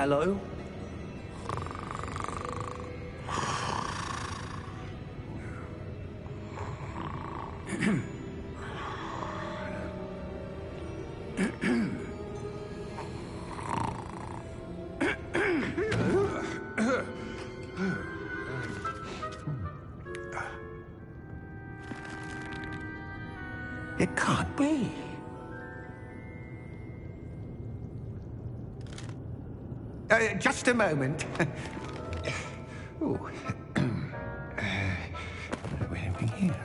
hello? It can't be. Just a moment. Ooh. Where are we here?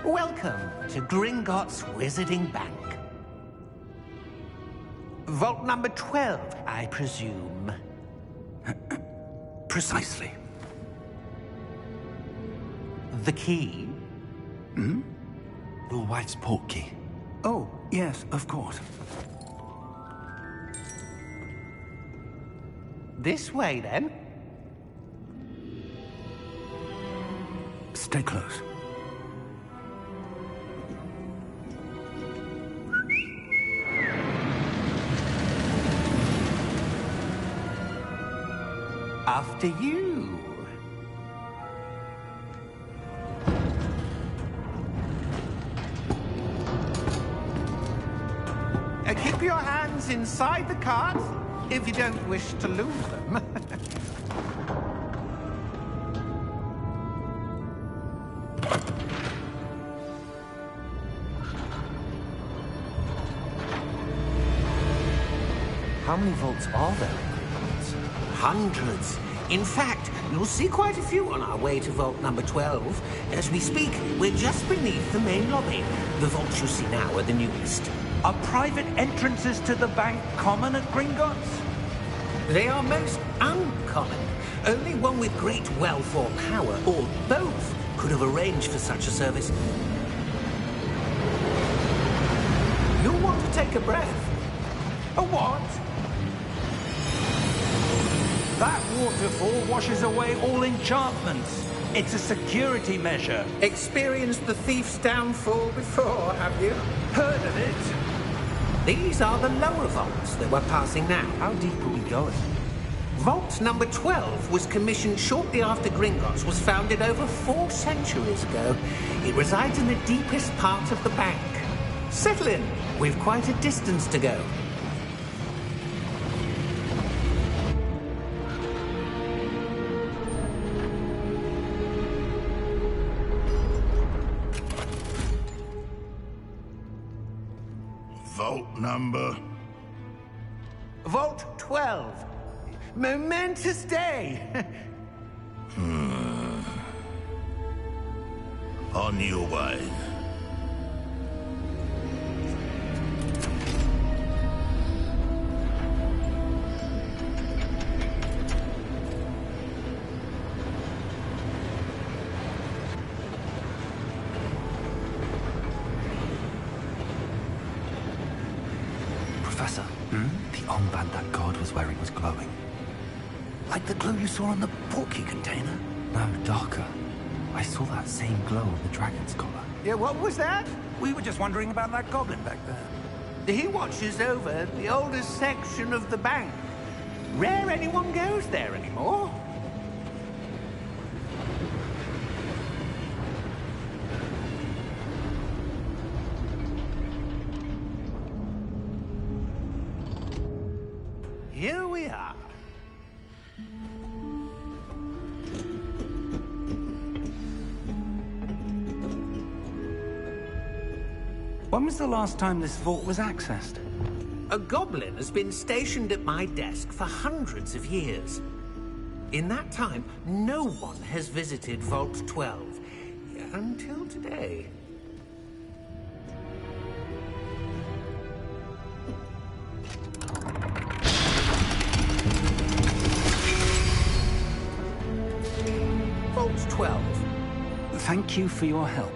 Welcome to Gringotts Wizarding Bank. Vault number 12, I presume. Precisely. The key? Hmm? Your wife's Portkey. Oh, yes, of course. This way, then. Stay close. After you. Keep your hands inside the cart if you don't wish to lose them. How many vaults are there? Hundreds. In fact, you'll see quite a few on our way to vault number 12. As we speak, we're just beneath the main lobby. The vaults you see now are the newest. Are private entrances to the bank common at Gringotts? They are most uncommon. Only one with great wealth or power, or both, could have arranged for such a service. You'll want to take a breath. A what? That waterfall washes away all enchantments. It's a security measure. Experienced the thief's downfall before, have you? Heard of it? These are the lower vaults that we're passing now. How deep are we going? Vault number 12 was commissioned shortly after Gringotts was founded over 4 centuries ago. It resides in the deepest part of the bank. Settle in. We've quite a distance to go. Vault number? Vault 12. Momentous day. On your way. Professor, the armband that guard was wearing was glowing. Like the glow you saw on the Portkey container? No, darker. I saw that same glow on the dragon's collar. Yeah, what was that? We were just wondering about that goblin back there. He watches over the oldest section of the bank. Rare anyone goes there anymore. Here we are. When was the last time this vault was accessed? A goblin has been stationed at my desk for hundreds of years. In that time, no one has visited Vault 12. Until today. Vault 12. Thank you for your help.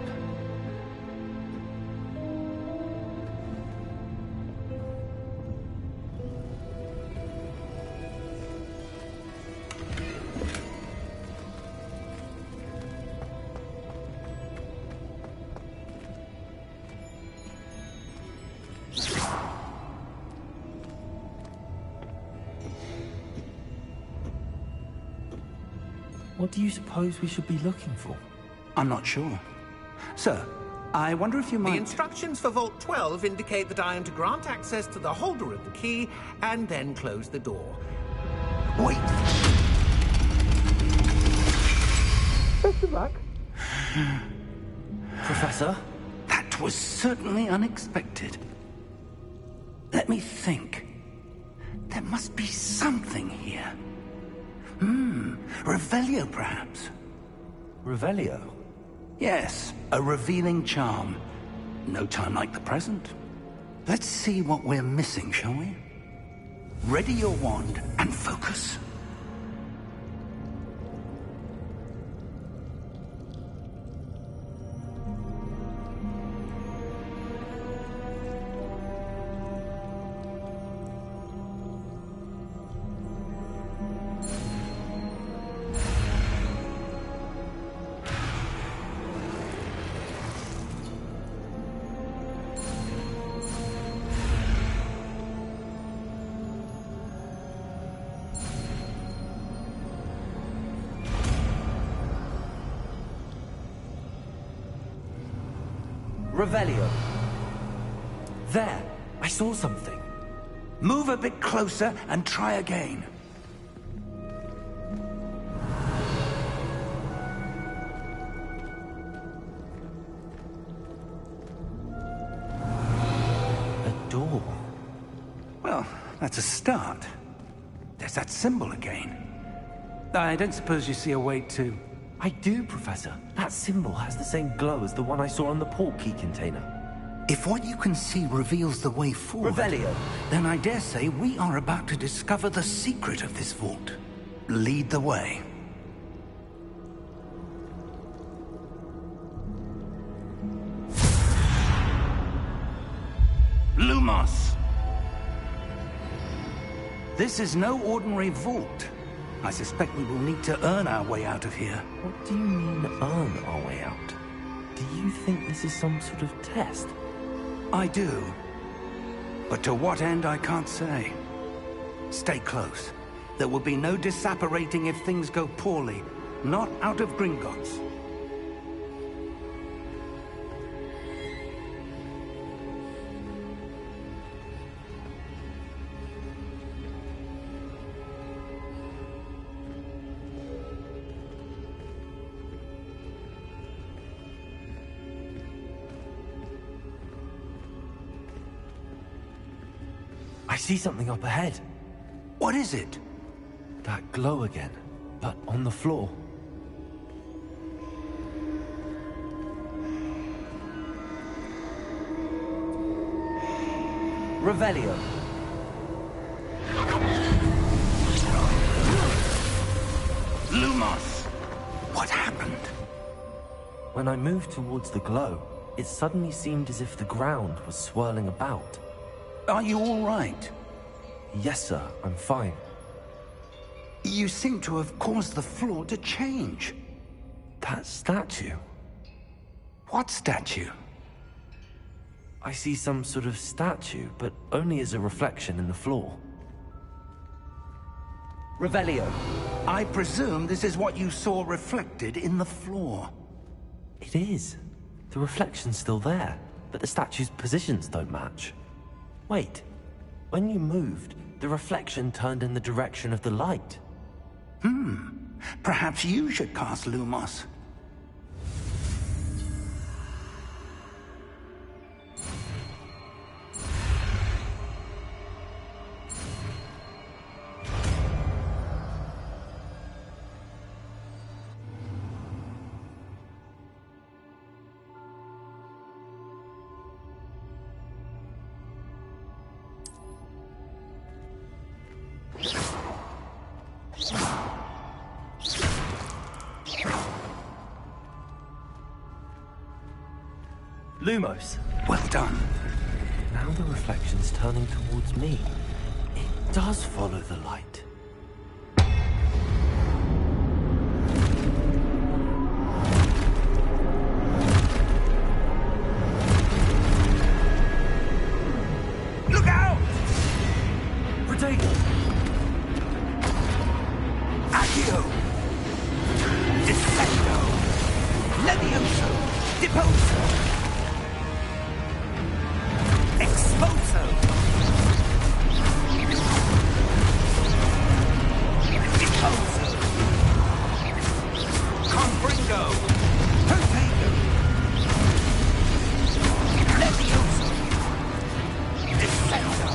What do you suppose we should be looking for? I'm not sure. Sir, I wonder if you might... The instructions for Vault 12 indicate that I am to grant access to the holder of the key and then close the door. Wait! Best of luck. Professor? That was certainly unexpected. Let me think. There must be something here. Revelio, perhaps? Revelio? Yes, a revealing charm. No time like the present. Let's see what we're missing, shall we? Ready your wand and focus. Revelio. There, I saw something. Move a bit closer and try again. A door. Well, that's a start. There's that symbol again. I don't suppose you see a way to... I do, Professor. That symbol has the same glow as the one I saw on the Portkey container. If what you can see reveals the way forward... Revelio. Then I dare say we are about to discover the secret of this vault. Lead the way. Lumos! This is no ordinary vault. I suspect we will need to earn our way out of here. What do you mean, earn our way out? Do you think this is some sort of test? I do. But to what end, I can't say. Stay close. There will be no disapparating if things go poorly. Not out of Gringotts. I see something up ahead. What is it? That glow again, but on the floor. Revelio. Lumos! What happened? When I moved towards the glow, it suddenly seemed as if the ground was swirling about. Are you all right? Yes, sir, I'm fine. You seem to have caused the floor to change. That statue? What statue? I see some sort of statue, but only as a reflection in the floor. Revelio. I presume this is what you saw reflected in the floor. It is. The reflection's still there, but the statue's positions don't match. Wait. When you moved, the reflection turned in the direction of the light. Perhaps you should cast Lumos. Lumos. Well done. Now the reflection's turning towards me. It does follow the light. Look out! Protego! Accio! Deposo! Exposo! Deposo! Confringo! Potato! Levioso! Descendo!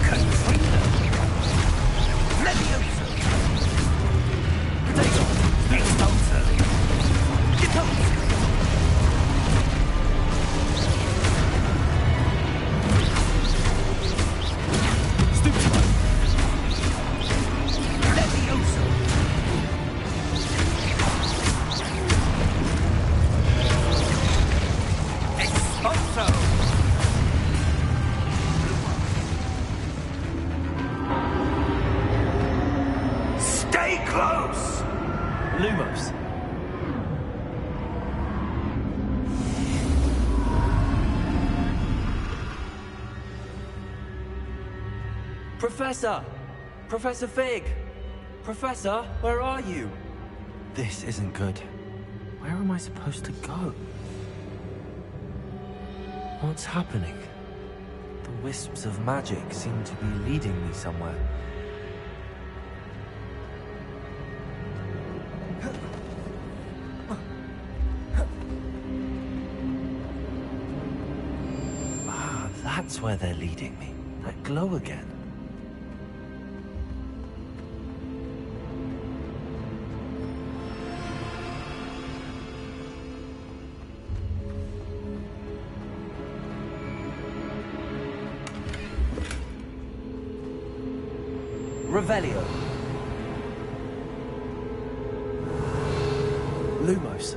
Confringo! Levioso! Potato! Exposo! Deposo! Levioso! Exposo! Stay close! Lumos. Professor! Professor Fig! Professor, where are you? This isn't good. Where am I supposed to go? What's happening? The wisps of magic seem to be leading me somewhere. Ah, that's where they're leading me. That glow again. Revelio. Lumos.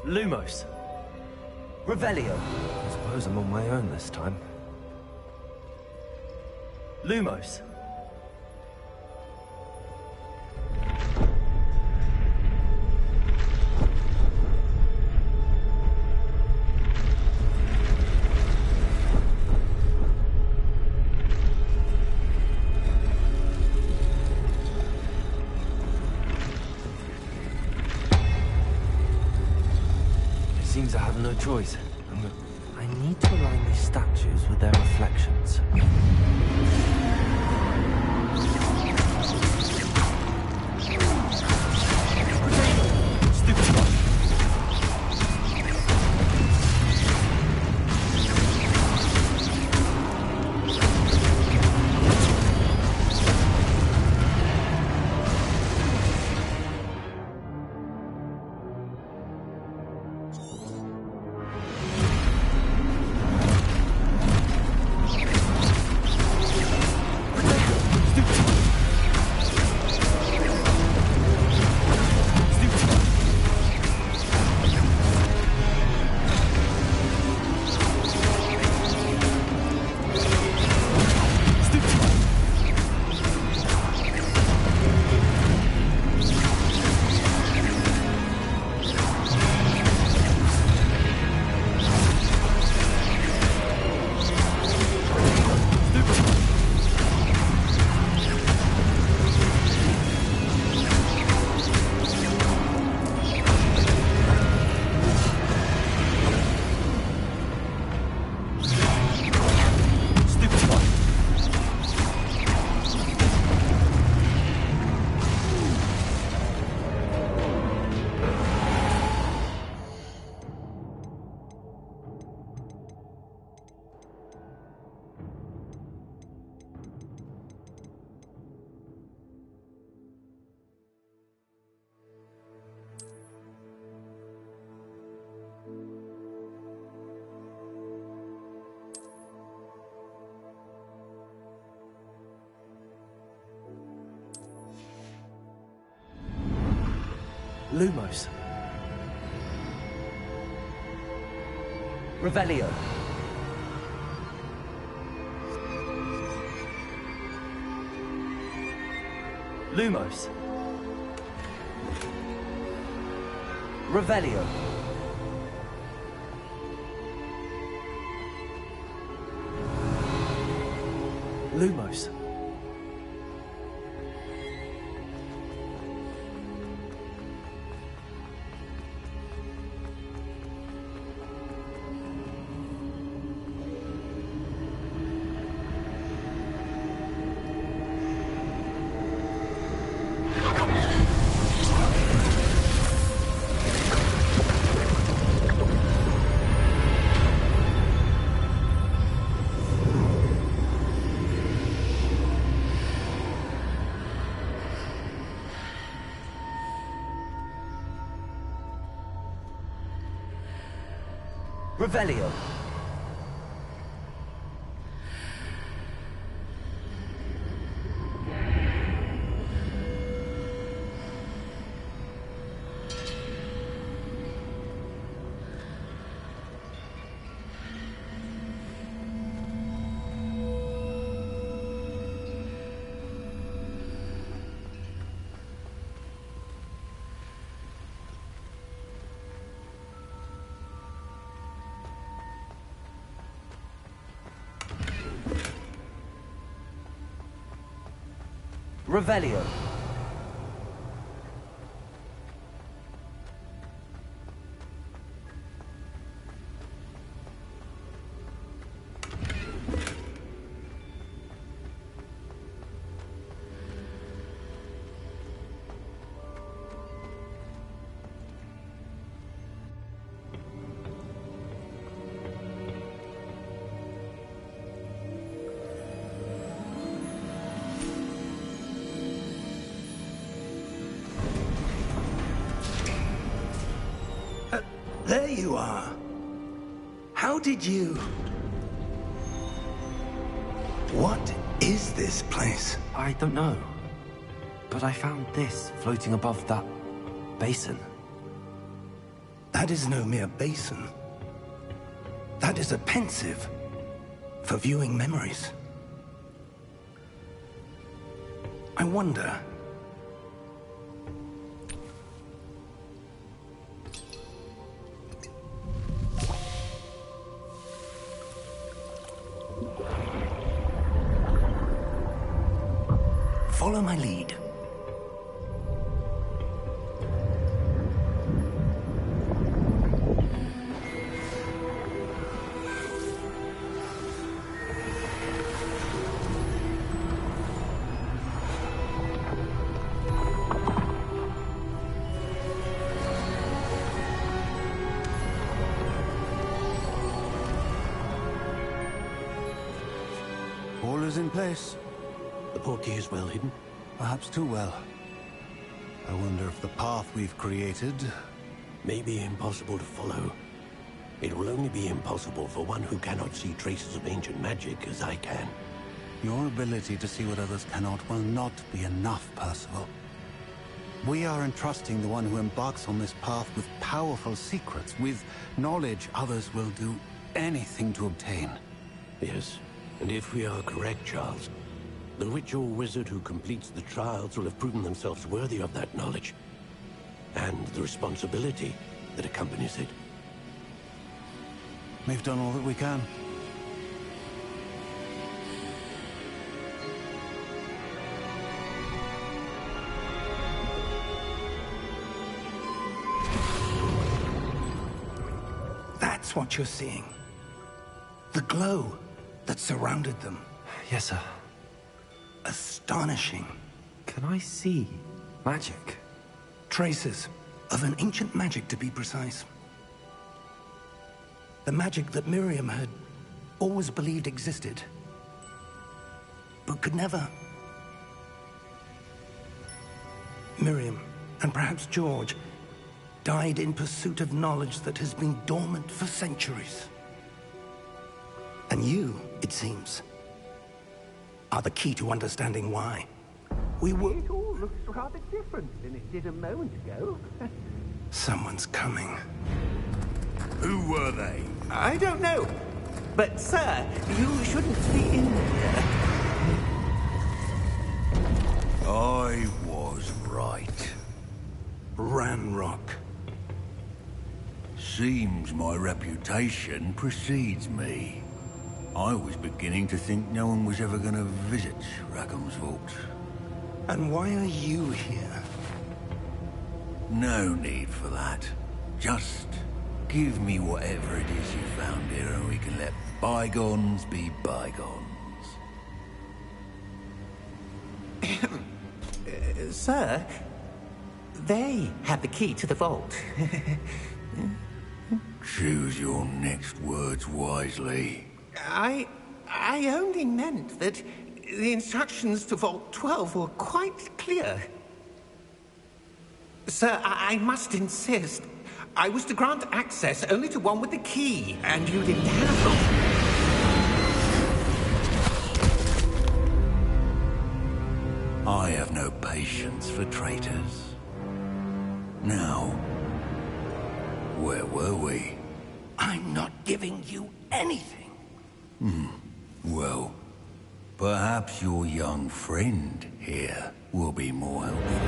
Lumos. Revelio. I suppose I'm on my own this time. Lumos. Seems I have no choice. I need to align these statues with their reflections. Stupid one. Lumos. Revelio. Lumos. Revelio. Lumos. Revelio. Revelio. There you are. How did you... What is this place? I don't know. But I found this floating above that basin. That is no mere basin. That is a pensive for viewing memories. I wonder... Follow my lead. All is in place. The Portkey is well hidden. Perhaps too well. I wonder if the path we've created... May be impossible to follow. It will only be impossible for one who cannot see traces of ancient magic as I can. Your ability to see what others cannot will not be enough, Percival. We are entrusting the one who embarks on this path with powerful secrets, with knowledge others will do anything to obtain. Yes, and if we are correct, Charles, the witch or wizard who completes the trials will have proven themselves worthy of that knowledge, and the responsibility that accompanies it. We've done all that we can. That's what you're seeing. The glow that surrounded them. Yes, sir. Astonishing. Can I see magic? Traces of an ancient magic, to be precise. The magic that Miriam had always believed existed, but could never. Miriam, and perhaps George, died in pursuit of knowledge that has been dormant for centuries. And you, it seems, are the key to understanding why. We were... It all looks rather different than it did a moment ago. Someone's coming. Who were they? I don't know. But, sir, you shouldn't be in here. I was right. Ranrock. Seems my reputation precedes me. I was beginning to think no one was ever going to visit Rackham's vault. And why are you here? No need for that. Just give me whatever it is you found here and we can let bygones be bygones. Sir, they had the key to the vault. Choose your next words wisely. I only meant that the instructions to Vault 12 were quite clear. Sir, I must insist. I was to grant access only to one with the key, and you didn't have them. I have no patience for traitors. Now, where were we? I'm not giving you anything. Well, perhaps your young friend here will be more helpful.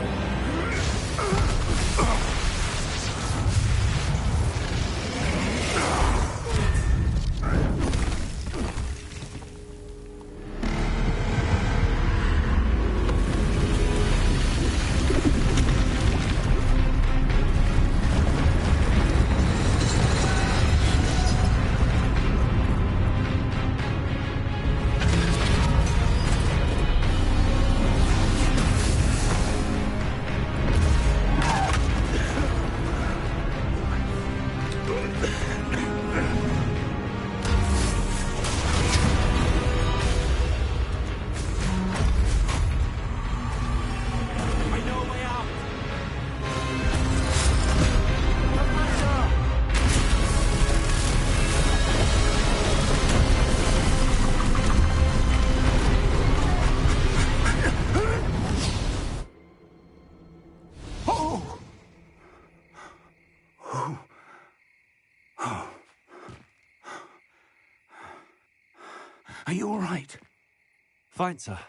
Are you all right? Fine, sir.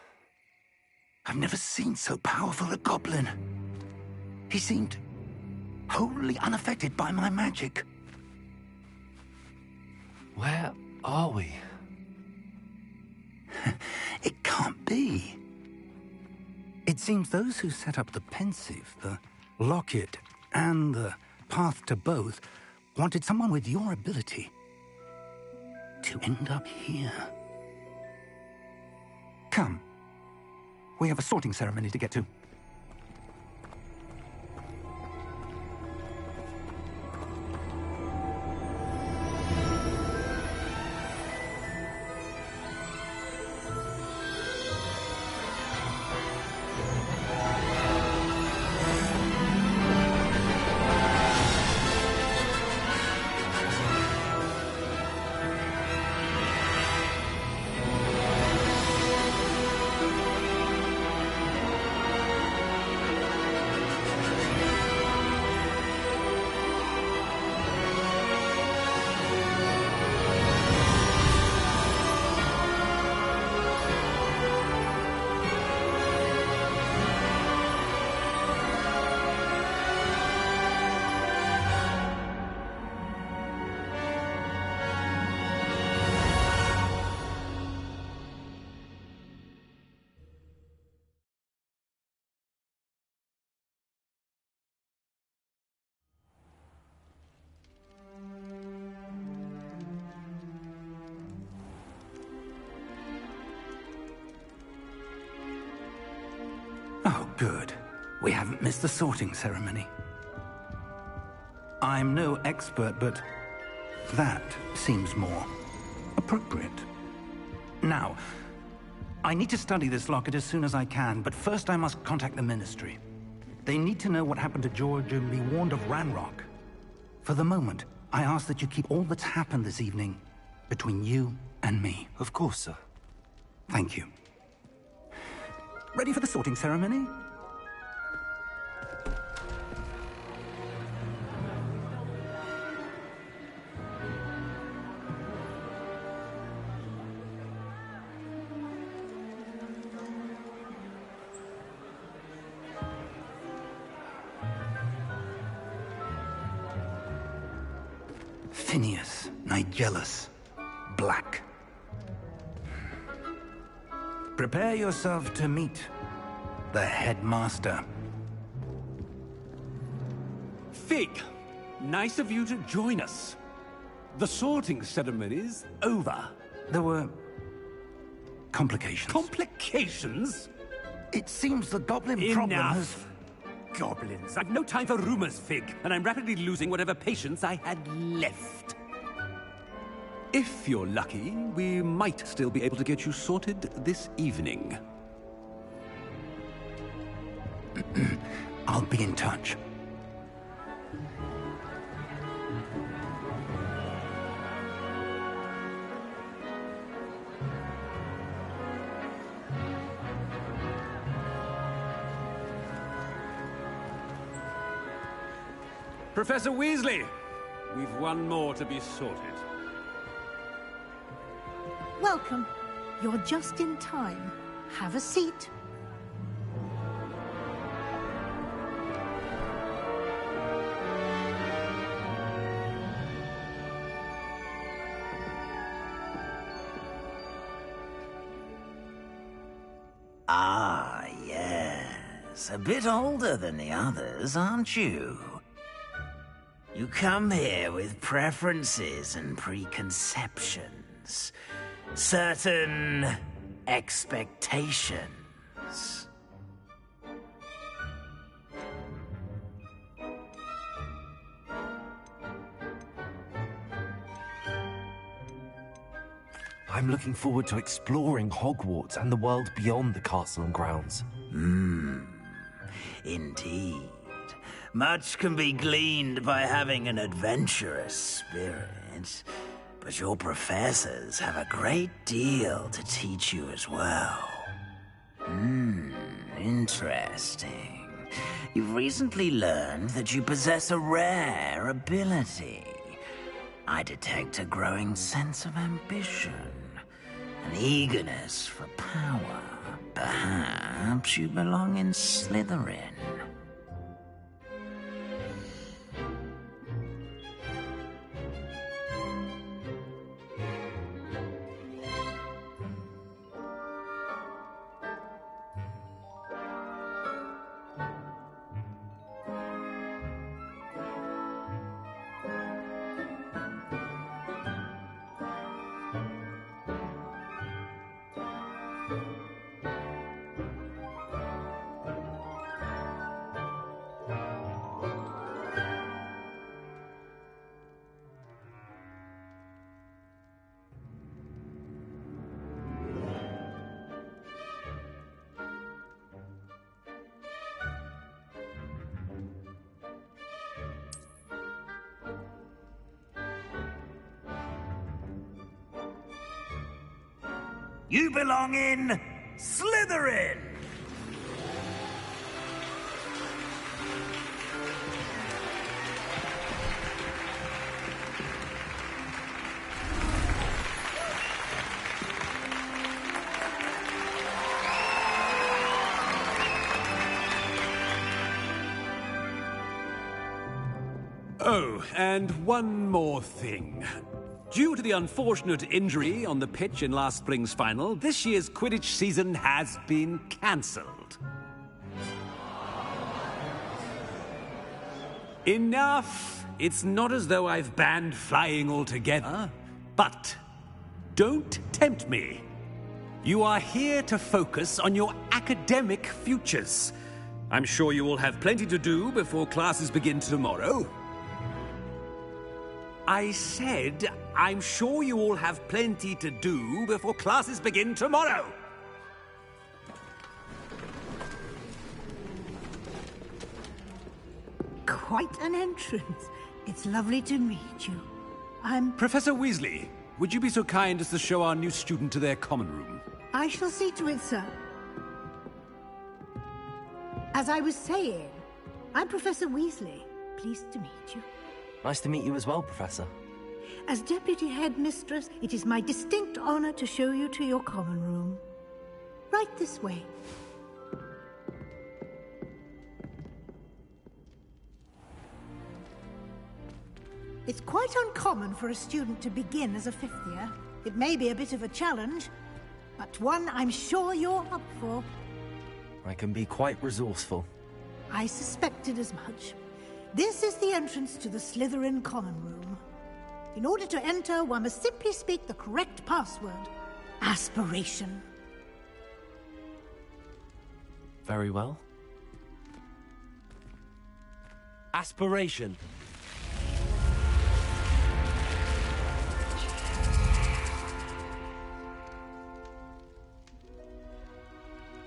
I've never seen so powerful a goblin. He seemed wholly unaffected by my magic. Where are we? It can't be. It seems those who set up the pensive, the locket, and the path to both wanted someone with your ability to end up here. Come. We have a sorting ceremony to get to. Oh, good. We haven't missed the sorting ceremony. I'm no expert, but that seems more appropriate. Now, I need to study this locket as soon as I can, but first I must contact the Ministry. They need to know what happened to George and be warned of Ranrock. For the moment, I ask that you keep all that's happened this evening between you and me. Of course, sir. Thank you. Ready for the sorting ceremony? Phineas, Nigellus, Black. Prepare yourself to meet the headmaster. Fig, nice of you to join us. The sorting ceremony's over. There were complications. Complications? It seems the goblin problem has... Goblins. I've no time for rumors, Fig, and I'm rapidly losing whatever patience I had left. If you're lucky, we might still be able to get you sorted this evening. I'll be in touch. Professor Weasley, we've one more to be sorted. Welcome. You're just in time. Have a seat. Ah, yes. A bit older than the others, aren't you? You come here with preferences and preconceptions. Certain expectations. I'm looking forward to exploring Hogwarts and the world beyond the castle and grounds. Indeed. Much can be gleaned by having an adventurous spirit, but your professors have a great deal to teach you as well. Interesting. You've recently learned that you possess a rare ability. I detect a growing sense of ambition, an eagerness for power. Perhaps you belong in Slytherin. You belong in Slytherin! Oh, and one more thing. Due to the unfortunate injury on the pitch in last spring's final, this year's Quidditch season has been cancelled. Enough! It's not as though I've banned flying altogether, but don't tempt me. You are here to focus on your academic futures. I'm sure you will have plenty to do before classes begin tomorrow. I said, I'm sure you all have plenty to do before classes begin tomorrow. Quite an entrance. It's lovely to meet you. I'm... Professor Weasley, would you be so kind as to show our new student to their common room? I shall see to it, sir. As I was saying, I'm Professor Weasley. Pleased to meet you. Nice to meet you as well, Professor. As Deputy Headmistress, it is my distinct honor to show you to your common room. Right this way. It's quite uncommon for a student to begin as a fifth year. It may be a bit of a challenge, but one I'm sure you're up for. I can be quite resourceful. I suspected as much. This is the entrance to the Slytherin common room. In order to enter, one must simply speak the correct password. Aspiration. Very well. Aspiration.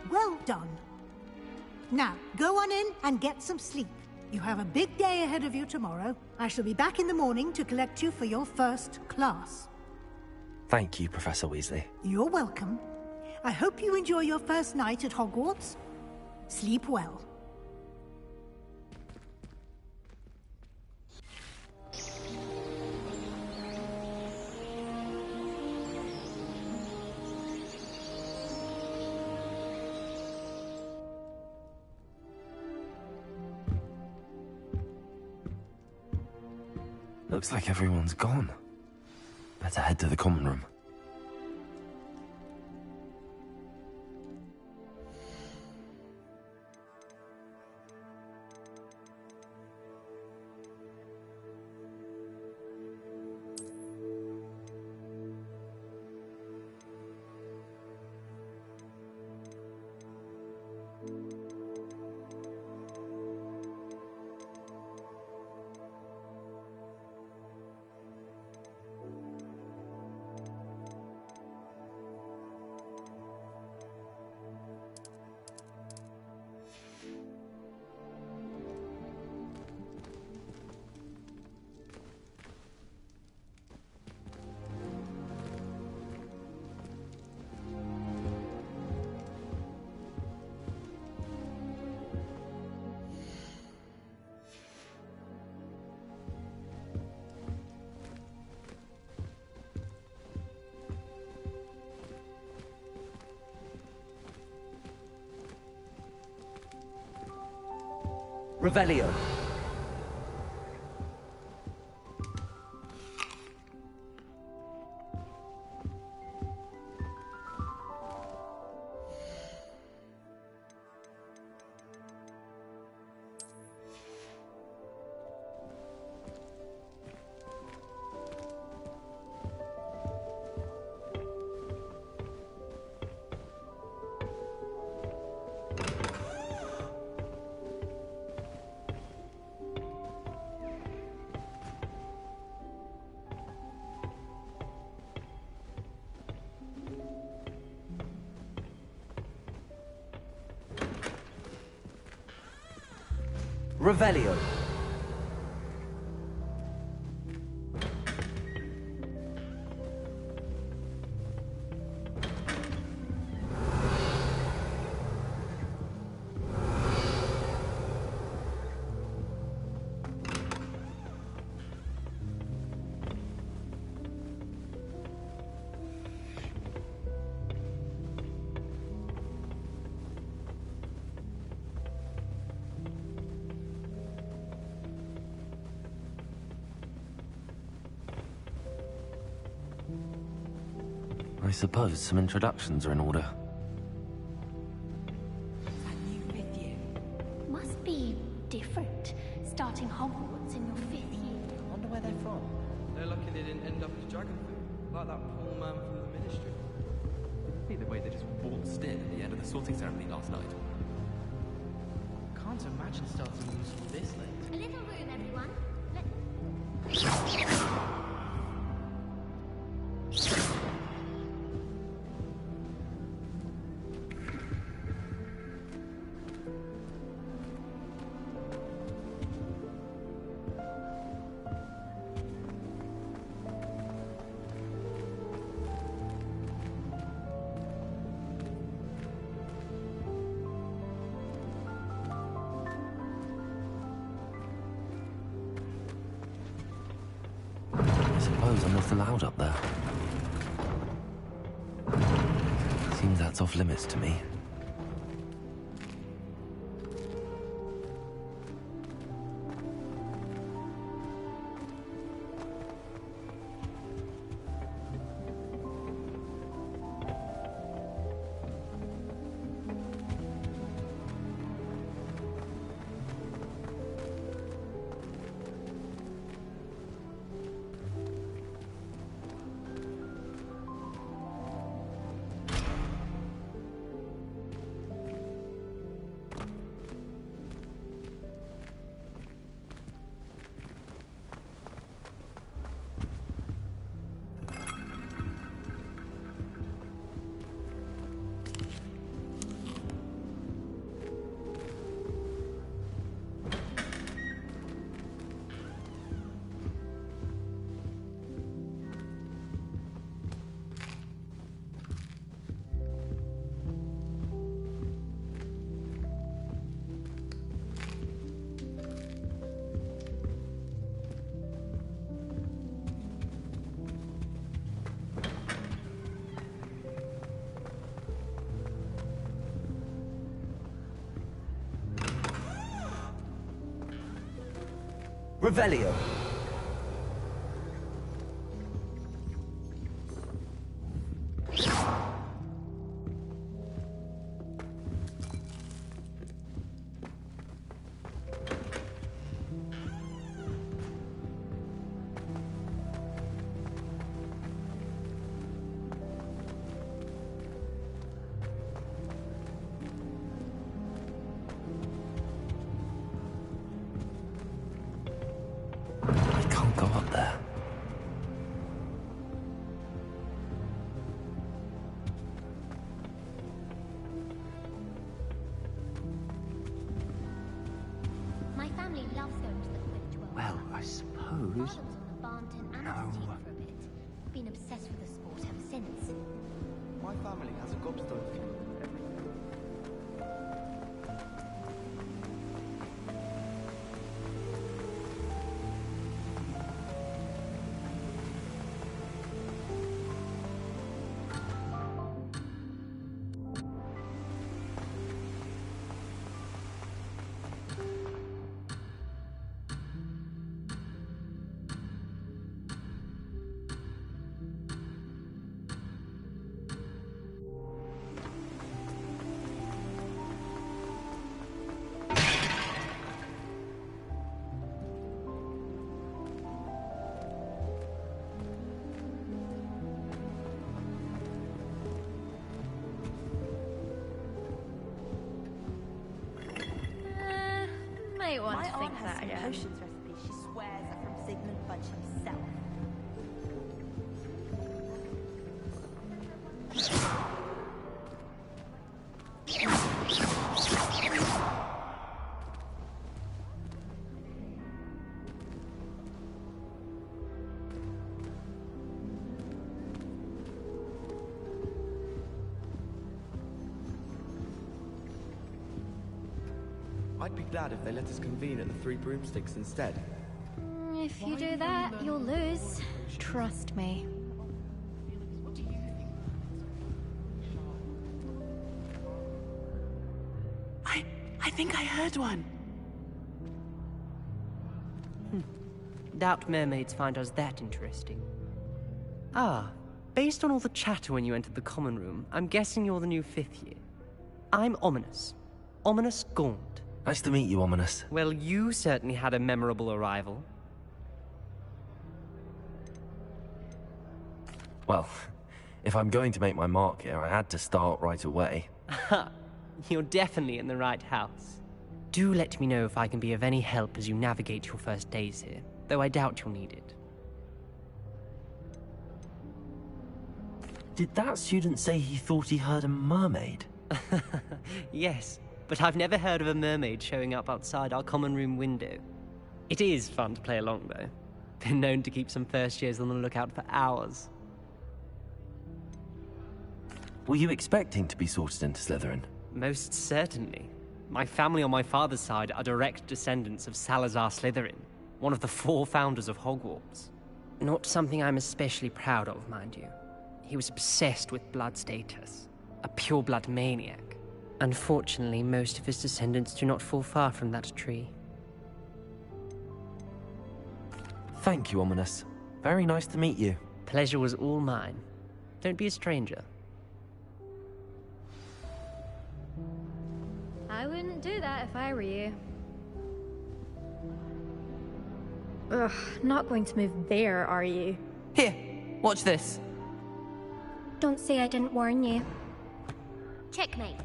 Well done. Now, go on in and get some sleep. You have a big day ahead of you tomorrow. I shall be back in the morning to collect you for your first class. Thank you, Professor Weasley. You're welcome. I hope you enjoy your first night at Hogwarts. Sleep well. Looks like everyone's gone. Better head to the common room. Revelio. Revelio. I suppose some introductions are in order. Must be different, starting Hogwarts in your 5th year. I wonder where they're from. They're lucky they didn't end up as dragon food, like that poor man from the Ministry. Maybe the way they just waltzed in at the end of the sorting ceremony last night. Can't imagine starting news from this late. A little room, everyone. suppose I'm not allowed up there. Seems that's off limits to me. Revelio. Been obsessed with the sport ever since. My family has a gobstone field. Might want My to think aunt that has some again. potions recipes she swears are from Sigmund Fudge himself. I'd be glad if they let us convene at the Three Broomsticks instead. If you do that, you'll lose. Trust me. I think I heard one. Doubt mermaids find us that interesting. Ah, based on all the chatter when you entered the common room, I'm guessing you're the new 5th year. I'm Ominous. Ominous Gaunt. Nice to meet you, Ominous. Well, you certainly had a memorable arrival. Well, if I'm going to make my mark here, I had to start right away. Ha! You're definitely in the right house. Do let me know if I can be of any help as you navigate your first days here, though I doubt you'll need it. Did that student say he thought he heard a mermaid? Yes, but I've never heard of a mermaid showing up outside our common room window. It is fun to play along, though. Been known to keep some first years on the lookout for hours. Were you expecting to be sorted into Slytherin? Most certainly. My family on my father's side are direct descendants of Salazar Slytherin, one of the 4 founders of Hogwarts. Not something I'm especially proud of, mind you. He was obsessed with blood status. A pure-blood maniac. Unfortunately, most of his descendants do not fall far from that tree. Thank you, Ominous. Very nice to meet you. Pleasure was all mine. Don't be a stranger. I wouldn't do that if I were you. Ugh, not going to move there, are you? Here, watch this. Don't say I didn't warn you. Checkmate.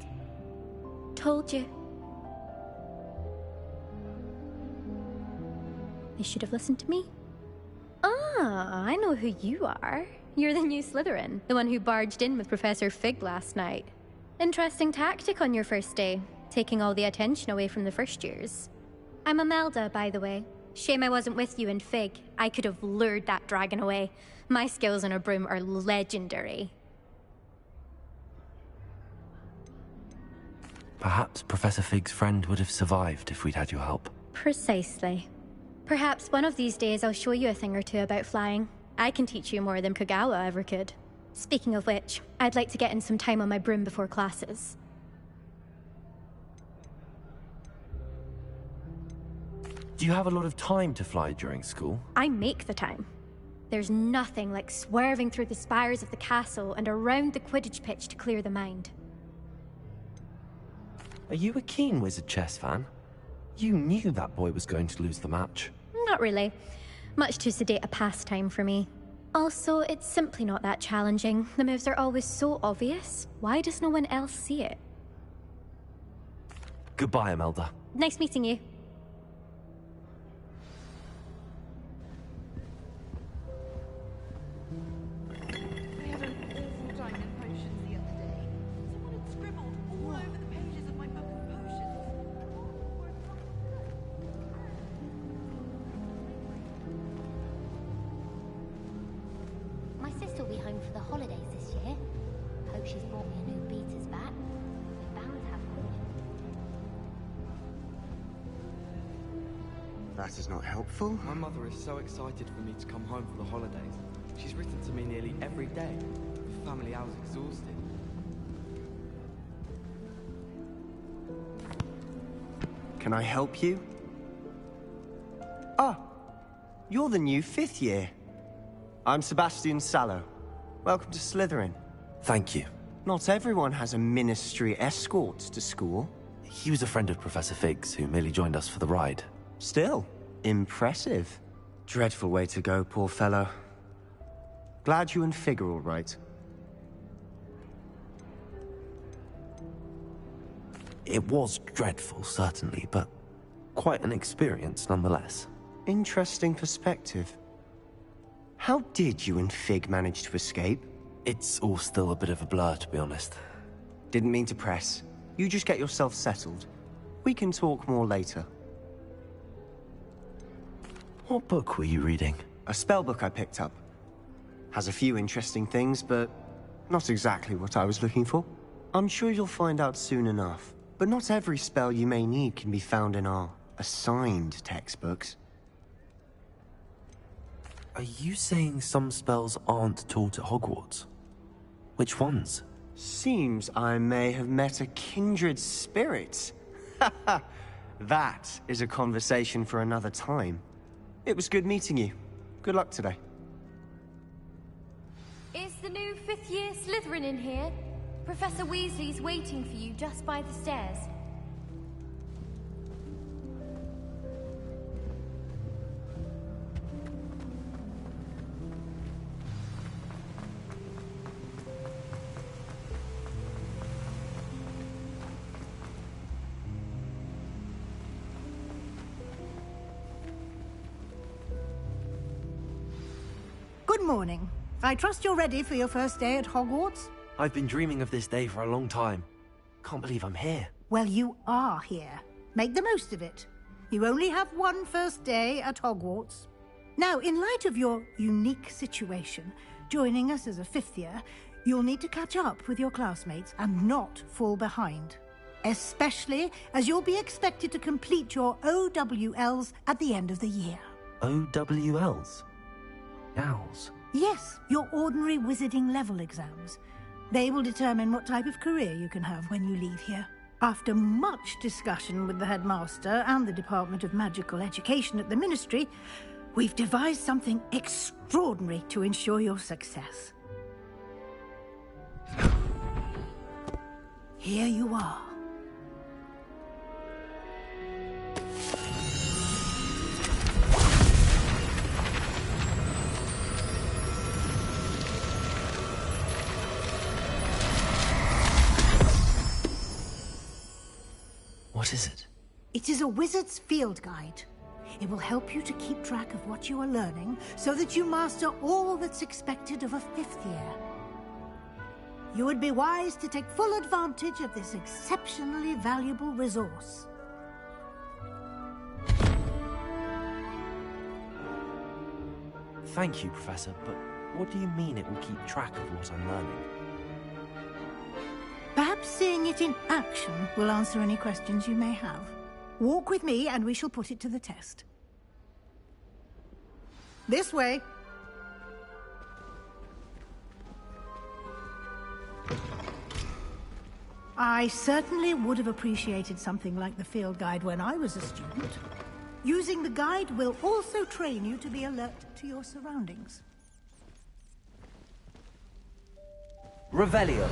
Told you. You should have listened to me. Ah, I know who you are. You're the new Slytherin, the one who barged in with Professor Fig last night. Interesting tactic on your first day, taking all the attention away from the first years. I'm Imelda, by the way. Shame I wasn't with you in Fig. I could have lured that dragon away. My skills on a broom are legendary. Perhaps Professor Fig's friend would have survived if we'd had your help. Precisely. Perhaps one of these days I'll show you a thing or two about flying. I can teach you more than Kagawa ever could. Speaking of which, I'd like to get in some time on my broom before classes. Do you have a lot of time to fly during school? I make the time. There's nothing like swerving through the spires of the castle and around the Quidditch pitch to clear the mind. Are you a keen Wizard chess fan? You knew that boy was going to lose the match. Not really. Much too sedate a pastime for me. Also, it's simply not that challenging. The moves are always so obvious. Why does no one else see it? Goodbye, Imelda. Nice meeting you. My sister will be home for the holidays this year. Hope she's brought me a new beater's back. We're bound to have one. That is not helpful. My mother is so excited for me to come home for the holidays. She's written to me nearly every day. The family hour's exhausted. Can I help you? Ah, you're the new 5th year. I'm Sebastian Sallow. Welcome to Slytherin. Thank you. Not everyone has a ministry escort to school. He was a friend of Professor Fig's who merely joined us for the ride. Still, impressive. Dreadful way to go, poor fellow. Glad you and Fig are all right. It was dreadful, certainly, but quite an experience nonetheless. Interesting perspective. How did you and Fig manage to escape? It's all still a bit of a blur, to be honest. Didn't mean to press. You just get yourself settled. We can talk more later. What book were you reading? A spell book I picked up. Has a few interesting things, but not exactly what I was looking for. I'm sure you'll find out soon enough. But not every spell you may need can be found in our assigned textbooks. Are you saying some spells aren't taught at Hogwarts? Which ones? Seems I may have met a kindred spirit. That is a conversation for another time. It was good meeting you. Good luck today. Is the new 5th year Slytherin in here? Professor Weasley's waiting for you just by the stairs. Good morning. I trust you're ready for your first day at Hogwarts? I've been dreaming of this day for a long time. Can't believe I'm here. Well, you are here. Make the most of it. You only have one first day at Hogwarts. Now, in light of your unique situation, joining us as a 5th year, you'll need to catch up with your classmates and not fall behind. Especially as you'll be expected to complete your OWLs at the end of the year. OWLs? Owls? Yes, your ordinary wizarding level exams. They will determine what type of career you can have when you leave here. After much discussion with the headmaster and the Department of Magical Education at the Ministry, we've devised something extraordinary to ensure your success. Here you are. What is it? It is a wizard's field guide. It will help you to keep track of what you are learning so that you master all that's expected of a 5th year. You would be wise to take full advantage of this exceptionally valuable resource. Thank you, Professor, but what do you mean it will keep track of what I'm learning? Perhaps seeing it in action will answer any questions you may have. Walk with me and we shall put it to the test. This way. I certainly would have appreciated something like the field guide when I was a student. Using the guide will also train you to be alert to your surroundings. Revelio.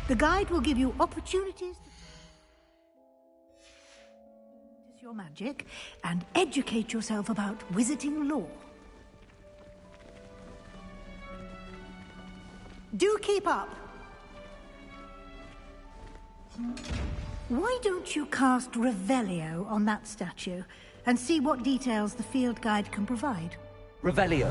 The guide will give you opportunities to practice your magic and educate yourself about wizarding lore. Do keep up. Why don't you cast Revelio on that statue and see what details the field guide can provide? Revelio.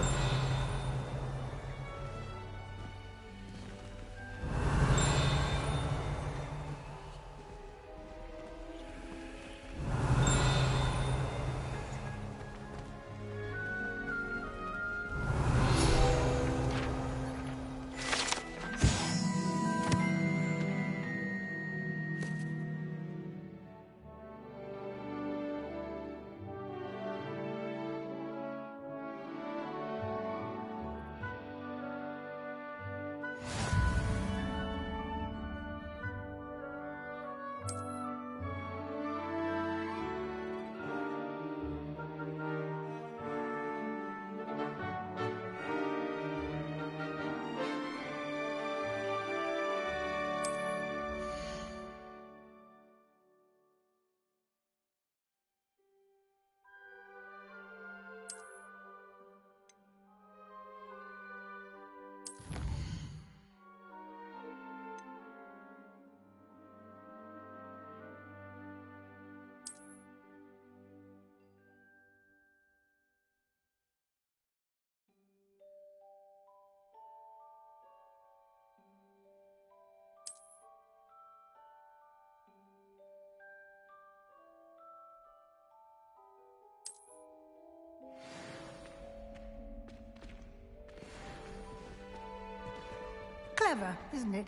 Clever, isn't it?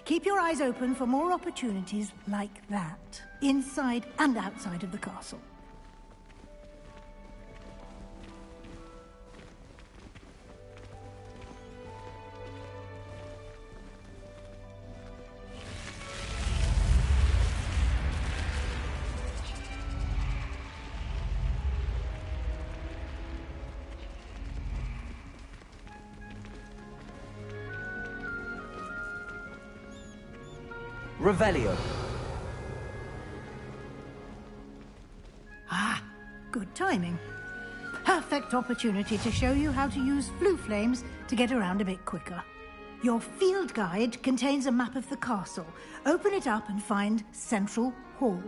Keep your eyes open for more opportunities like that, inside and outside of the castle. Revelio. Ah, good timing. Perfect opportunity to show you how to use blue flames to get around a bit quicker. Your field guide contains a map of the castle. Open it up and find Central Hall.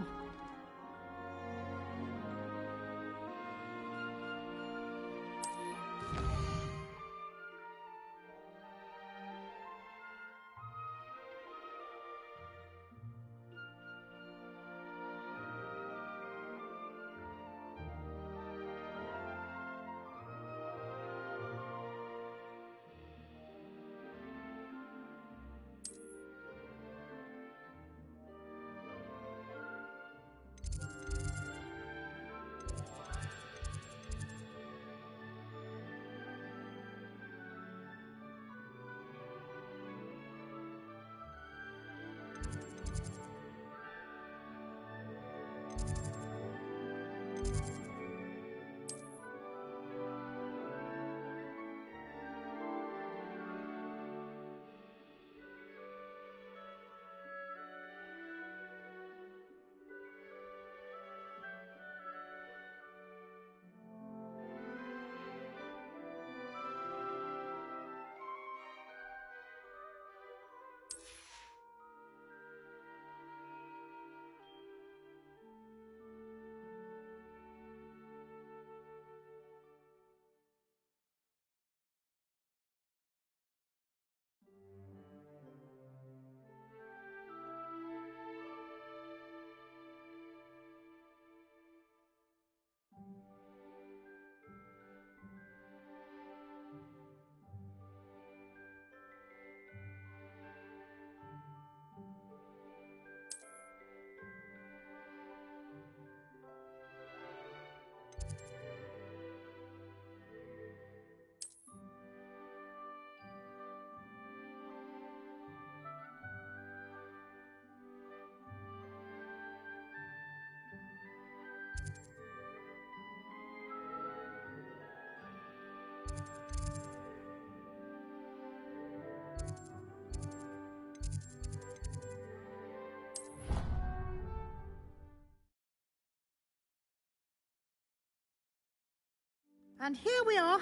And here we are.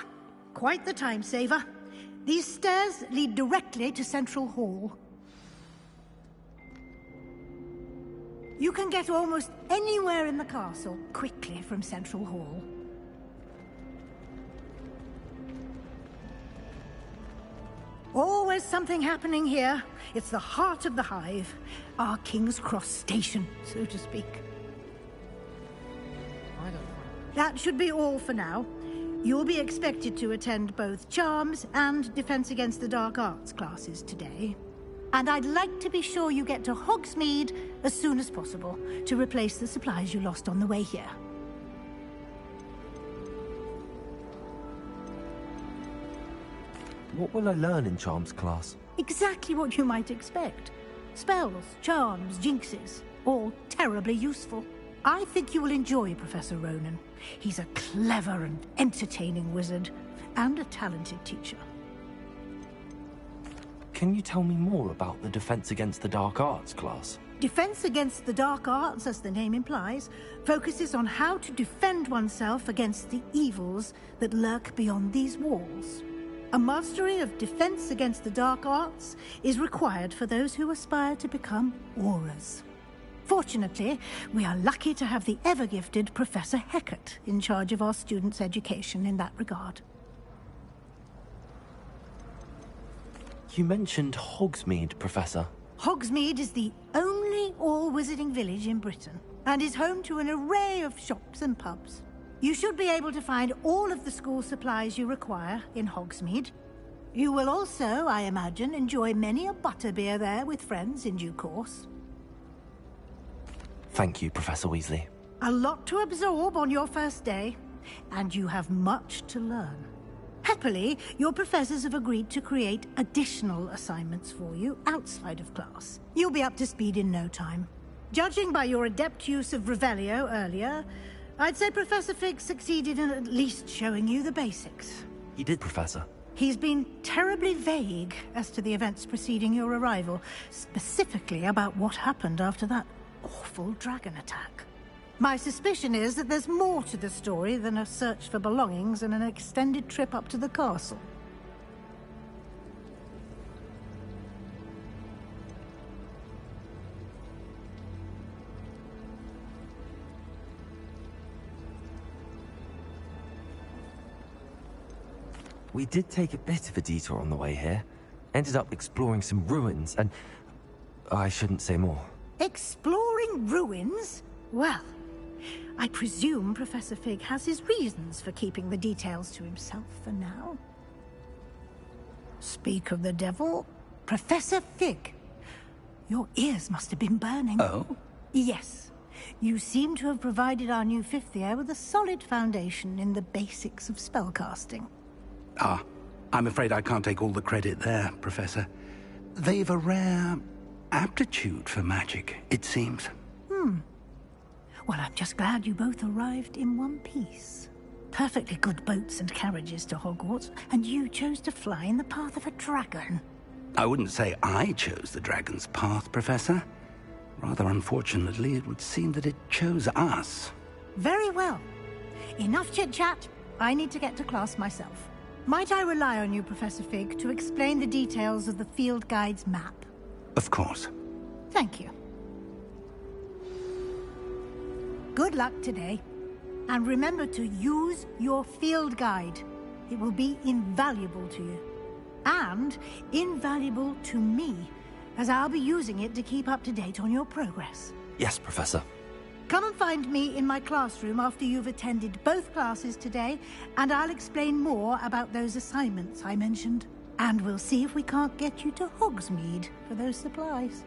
Quite the time saver. These stairs lead directly to Central Hall. You can get almost anywhere in the castle quickly from Central Hall. Always something happening here. It's the heart of the Hive. Our King's Cross station, so to speak. That should be all for now. You'll be expected to attend both Charms and Defense Against the Dark Arts classes today. And I'd like to be sure you get to Hogsmeade as soon as possible to replace the supplies you lost on the way here. What will I learn in Charms class? Exactly what you might expect. Spells, charms, jinxes, all terribly useful. I think you will enjoy Professor Ronan. He's a clever and entertaining wizard, and a talented teacher. Can you tell me more about the Defense Against the Dark Arts class? Defense Against the Dark Arts, as the name implies, focuses on how to defend oneself against the evils that lurk beyond these walls. A mastery of Defense Against the Dark Arts is required for those who aspire to become Aurors. Fortunately, we are lucky to have the ever-gifted Professor Hecat in charge of our students' education in that regard. You mentioned Hogsmeade, Professor. Hogsmeade is the only all-wizarding village in Britain, and is home to an array of shops and pubs. You should be able to find all of the school supplies you require in Hogsmeade. You will also, I imagine, enjoy many a butterbeer there with friends in due course. Thank you, Professor Weasley. A lot to absorb on your first day, and you have much to learn. Happily, your professors have agreed to create additional assignments for you outside of class. You'll be up to speed in no time. Judging by your adept use of Revelio earlier, I'd say Professor Fig succeeded in at least showing you the basics. He did, Professor. He's been terribly vague as to the events preceding your arrival, specifically about what happened after that awful dragon attack. My suspicion is that there's more to the story than a search for belongings and an extended trip up to the castle. We did take a bit of a detour on the way here. Ended up exploring some ruins, and I shouldn't say more. Exploring ruins? Well, I presume Professor Fig has his reasons for keeping the details to himself for now. Speak of the devil, Professor Fig. Your ears must have been burning. Oh? Yes. You seem to have provided our new fifth year with a solid foundation in the basics of spellcasting. Ah, I'm afraid I can't take all the credit there, Professor. They've a rare aptitude for magic, it seems. Well, I'm just glad you both arrived in one piece. Perfectly good boats and carriages to Hogwarts, and you chose to fly in the path of a dragon. I wouldn't say I chose the dragon's path, Professor. Rather unfortunately, it would seem that it chose us. Very well. Enough chit-chat. I need to get to class myself. Might I rely on you, Professor Fig, to explain the details of the field guide's map? Of course. Thank you. Good luck today. And remember to use your field guide. It will be invaluable to you. And invaluable to me, as I'll be using it to keep up to date on your progress. Yes, Professor. Come and find me in my classroom after you've attended both classes today, and I'll explain more about those assignments I mentioned. And we'll see if we can't get you to Hogsmeade for those supplies.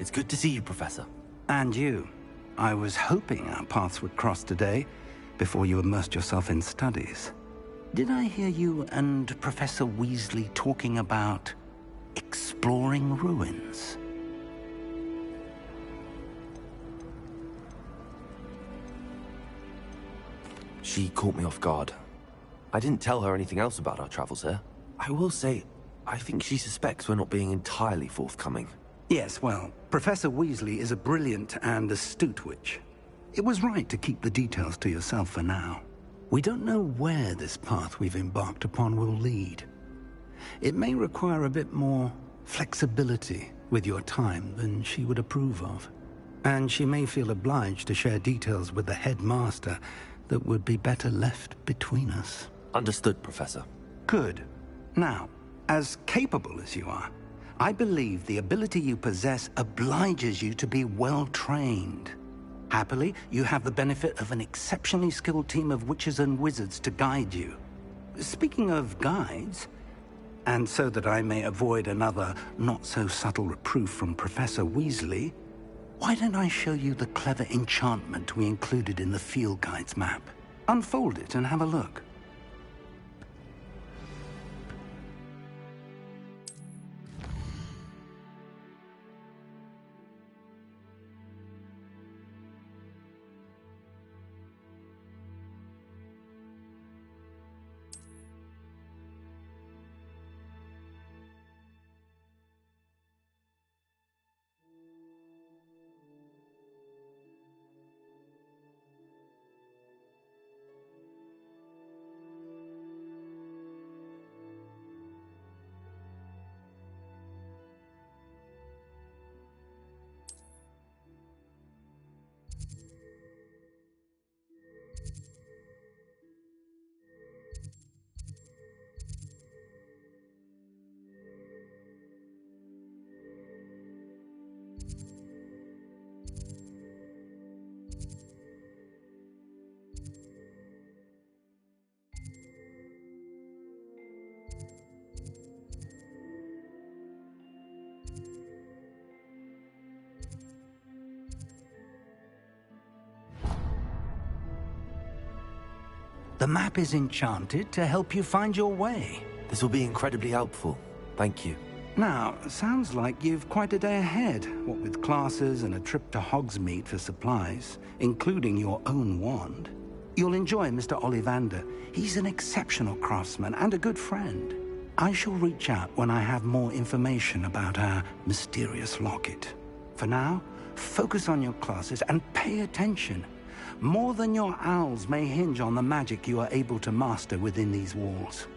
It's good to see you, Professor. And you. I was hoping our paths would cross today, before you immersed yourself in studies. Did I hear you and Professor Weasley talking about exploring ruins? She caught me off guard. I didn't tell her anything else about our travels here. I will say, I think she suspects we're not being entirely forthcoming. Yes, well, Professor Weasley is a brilliant and astute witch. It was right to keep the details to yourself for now. We don't know where this path we've embarked upon will lead. It may require a bit more flexibility with your time than she would approve of. And she may feel obliged to share details with the headmaster that would be better left between us. Understood, Professor. Good. Now, as capable as you are, I believe the ability you possess obliges you to be well-trained. Happily, you have the benefit of an exceptionally skilled team of witches and wizards to guide you. Speaking of guides, and so that I may avoid another not-so-subtle reproof from Professor Weasley, why don't I show you the clever enchantment we included in the field guide's map? Unfold it and have a look. The map is enchanted to help you find your way. This will be incredibly helpful. Thank you. Now, sounds like you've quite a day ahead, what with classes and a trip to Hogsmeade for supplies, including your own wand. You'll enjoy Mr. Ollivander. He's an exceptional craftsman and a good friend. I shall reach out when I have more information about our mysterious locket. For now, focus on your classes and pay attention. More than your owls may hinge on the magic you are able to master within these walls.